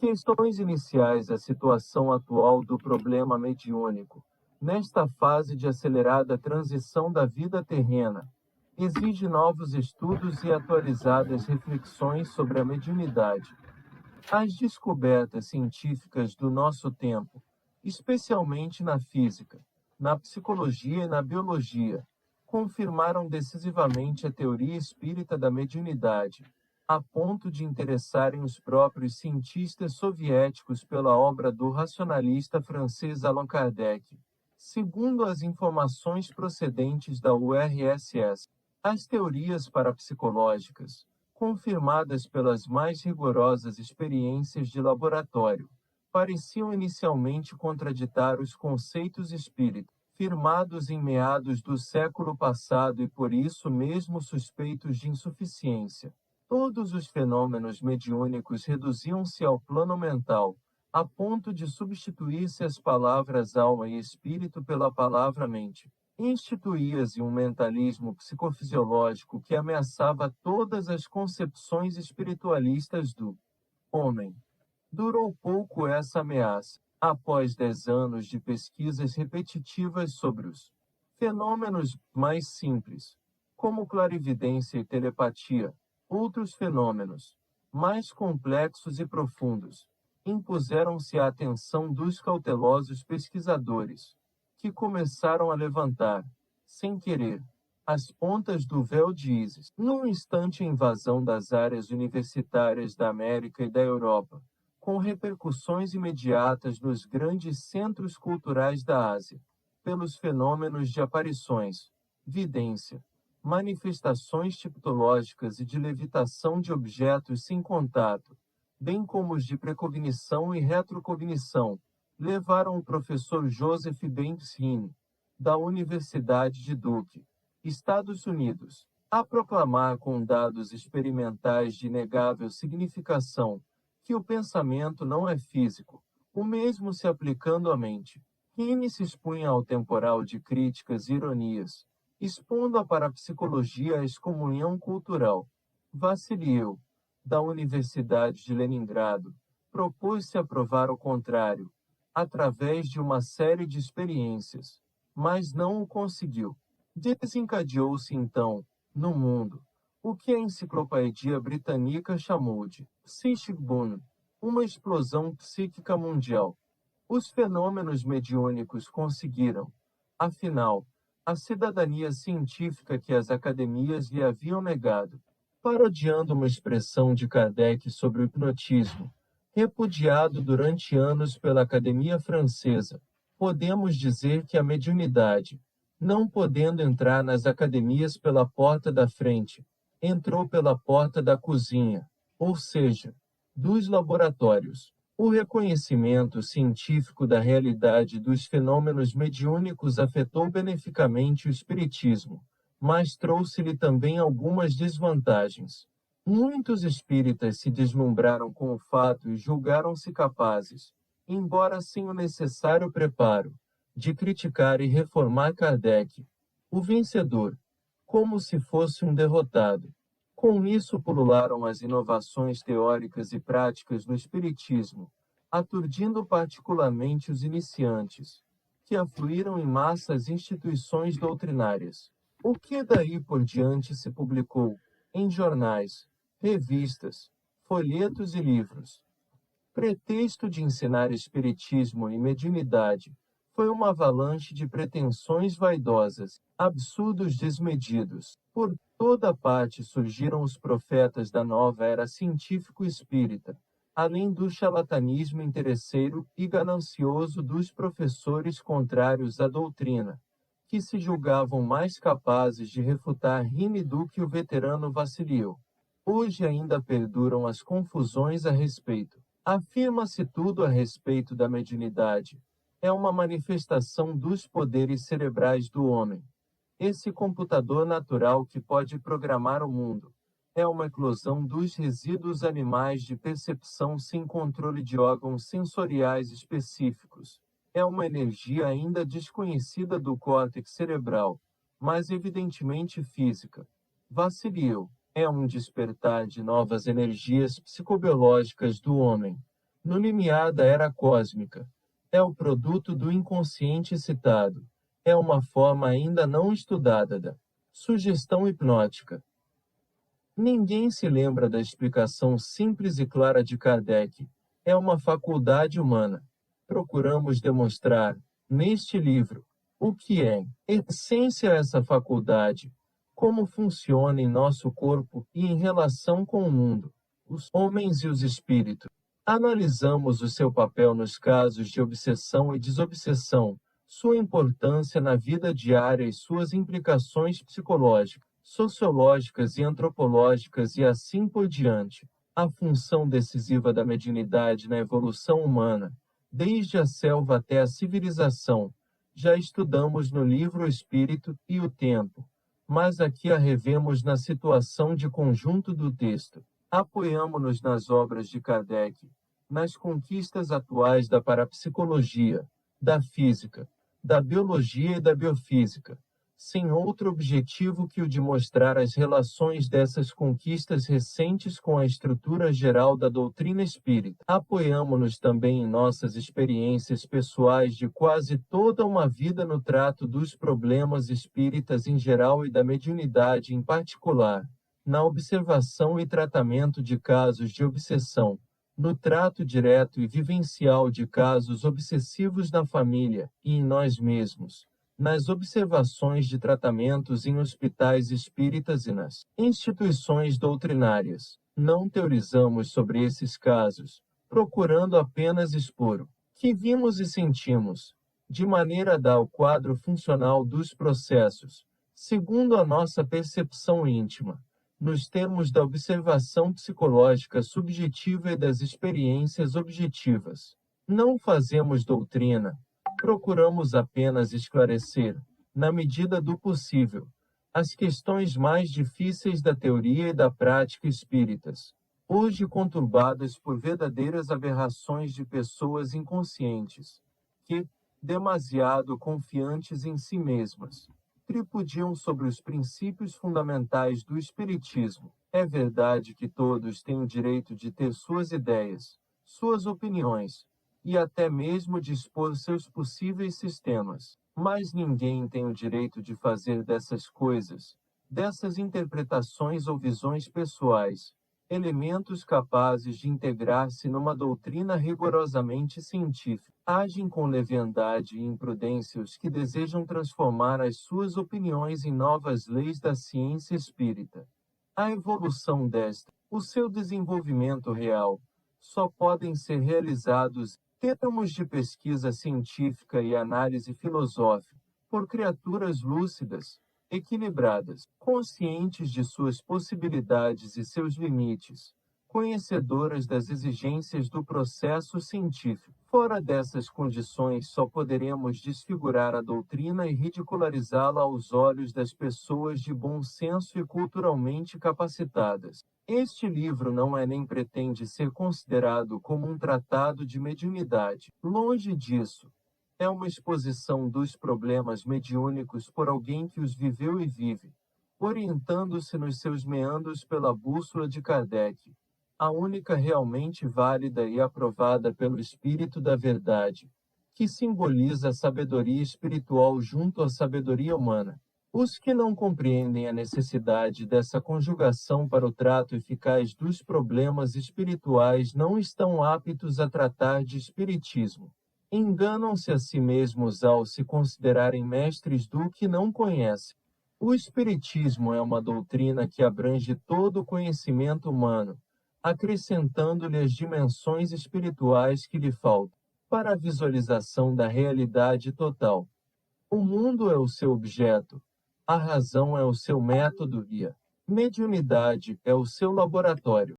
Questões iniciais: a situação atual do problema mediúnico. Nesta fase de acelerada transição da vida terrena, exige novos estudos e atualizadas reflexões sobre a mediunidade. As descobertas científicas do nosso tempo, especialmente na física, na psicologia e na biologia, confirmaram decisivamente a teoria espírita da mediunidade, a ponto de interessarem os próprios cientistas soviéticos pela obra do racionalista francês Allan Kardec. Segundo as informações procedentes da URSS, as teorias parapsicológicas, confirmadas pelas mais rigorosas experiências de laboratório, pareciam inicialmente contraditar os conceitos espíritas, firmados em meados do século passado e por isso mesmo suspeitos de insuficiência. Todos os fenômenos mediúnicos reduziam-se ao plano mental, a ponto de substituir-se as palavras alma e espírito pela palavra mente. Instituía-se um mentalismo psicofisiológico que ameaçava todas as concepções espiritualistas do homem. Durou pouco essa ameaça. Após 10 anos de pesquisas repetitivas sobre os fenômenos mais simples, como clarividência e telepatia, outros fenômenos, mais complexos e profundos, impuseram-se à atenção dos cautelosos pesquisadores, que começaram a levantar, sem querer, as pontas do véu de Ísis. Num instante, a invasão das áreas universitárias da América e da Europa, com repercussões imediatas nos grandes centros culturais da Ásia, pelos fenômenos de aparições, vidência, manifestações tipológicas e de levitação de objetos sem contato, bem como os de precognição e retrocognição, levaram o professor Joseph Banks Hine, da Universidade de Duke, Estados Unidos, a proclamar com dados experimentais de inegável significação que o pensamento não é físico, o mesmo se aplicando à mente. Hine se expunha ao temporal de críticas e ironias, expondo a parapsicologia à excomunhão cultural. Vassiliev, da Universidade de Leningrado, propôs-se a provar o contrário, através de uma série de experiências, mas não o conseguiu. Desencadeou-se então, no mundo, o que a Enciclopédia Britânica chamou de Psychic Boom, uma explosão psíquica mundial. Os fenômenos mediúnicos conseguiram, afinal, a cidadania científica que as academias lhe haviam negado. Parodiando uma expressão de Kardec sobre o hipnotismo, repudiado durante anos pela Academia Francesa, podemos dizer que a mediunidade, não podendo entrar nas academias pela porta da frente, entrou pela porta da cozinha, ou seja, dos laboratórios. O reconhecimento científico da realidade dos fenômenos mediúnicos afetou beneficamente o espiritismo, mas trouxe-lhe também algumas desvantagens. Muitos espíritas se deslumbraram com o fato e julgaram-se capazes, embora sem o necessário preparo, de criticar e reformar Kardec, o vencedor, como se fosse um derrotado. Com isso pulularam as inovações teóricas e práticas no espiritismo, aturdindo particularmente os iniciantes, que afluíram em massa às instituições doutrinárias. O que daí por diante se publicou, em jornais, revistas, folhetos e livros, pretexto de ensinar espiritismo e mediunidade, foi uma avalanche de pretensões vaidosas, absurdos desmedidos. Por toda parte surgiram os profetas da nova era científico-espírita, além do charlatanismo interesseiro e ganancioso dos professores contrários à doutrina, que se julgavam mais capazes de refutar Hine do que o veterano Vassiliev. Hoje ainda perduram as confusões a respeito. Afirma-se tudo a respeito da mediunidade. É uma manifestação dos poderes cerebrais do homem. Esse computador natural que pode programar o mundo. É uma eclosão dos resíduos animais de percepção sem controle de órgãos sensoriais específicos. É uma energia ainda desconhecida do córtex cerebral, mas evidentemente física. Vassiliev é um despertar de novas energias psicobiológicas do homem. no limiar da era cósmica. É o produto do inconsciente excitado. É uma forma ainda não estudada da sugestão hipnótica. Ninguém se lembra da explicação simples e clara de Kardec. É uma faculdade humana. Procuramos demonstrar, neste livro, o que é, em essência, essa faculdade, como funciona em nosso corpo e em relação com o mundo, os homens e os espíritos. Analisamos o seu papel nos casos de obsessão e desobsessão, sua importância na vida diária e suas implicações psicológicas, sociológicas e antropológicas e assim por diante. A função decisiva da mediunidade na evolução humana, desde a selva até a civilização, já estudamos no livro O Espírito e o Tempo, mas aqui a revemos na situação de conjunto do texto. Apoiamo-nos nas obras de Kardec, nas conquistas atuais da parapsicologia, da física, da biologia e da biofísica, sem outro objetivo que o de mostrar as relações dessas conquistas recentes com a estrutura geral da doutrina espírita. Apoiamo-nos também em nossas experiências pessoais de quase toda uma vida no trato dos problemas espíritas em geral e da mediunidade em particular, na observação e tratamento de casos de obsessão, no trato direto e vivencial de casos obsessivos na família e em nós mesmos, nas observações de tratamentos em hospitais espíritas e nas instituições doutrinárias. Não teorizamos sobre esses casos, procurando apenas expor o que vimos e sentimos, de maneira a dar o quadro funcional dos processos, segundo a nossa percepção íntima, nos termos da observação psicológica subjetiva e das experiências objetivas. Não fazemos doutrina, procuramos apenas esclarecer, na medida do possível, as questões mais difíceis da teoria e da prática espíritas, hoje conturbadas por verdadeiras aberrações de pessoas inconscientes, que, demasiado confiantes em si mesmas, tripudiam sobre os princípios fundamentais do Espiritismo. É verdade que todos têm o direito de ter suas ideias, suas opiniões, e até mesmo de expor seus possíveis sistemas. Mas ninguém tem o direito de fazer dessas coisas, dessas interpretações ou visões pessoais, elementos capazes de integrar-se numa doutrina rigorosamente científica. Agem com leviandade e imprudência os que desejam transformar as suas opiniões em novas leis da ciência espírita. A evolução desta, o seu desenvolvimento real, só podem ser realizados em termos de pesquisa científica e análise filosófica, por criaturas lúcidas, equilibradas, conscientes de suas possibilidades e seus limites, conhecedoras das exigências do processo científico. Fora dessas condições, só poderemos desfigurar a doutrina e ridicularizá-la aos olhos das pessoas de bom senso e culturalmente capacitadas. Este livro não é nem pretende ser considerado como um tratado de mediunidade. Longe disso. É uma exposição dos problemas mediúnicos por alguém que os viveu e vive, orientando-se nos seus meandros pela bússola de Kardec, a única realmente válida e aprovada pelo Espírito da Verdade, que simboliza a sabedoria espiritual junto à sabedoria humana. Os que não compreendem a necessidade dessa conjugação para o trato eficaz dos problemas espirituais não estão aptos a tratar de espiritismo. Enganam-se a si mesmos ao se considerarem mestres do que não conhecem. O Espiritismo é uma doutrina que abrange todo o conhecimento humano, acrescentando-lhe as dimensões espirituais que lhe faltam para a visualização da realidade total. O mundo é o seu objeto, a razão é o seu método e a mediunidade é o seu laboratório.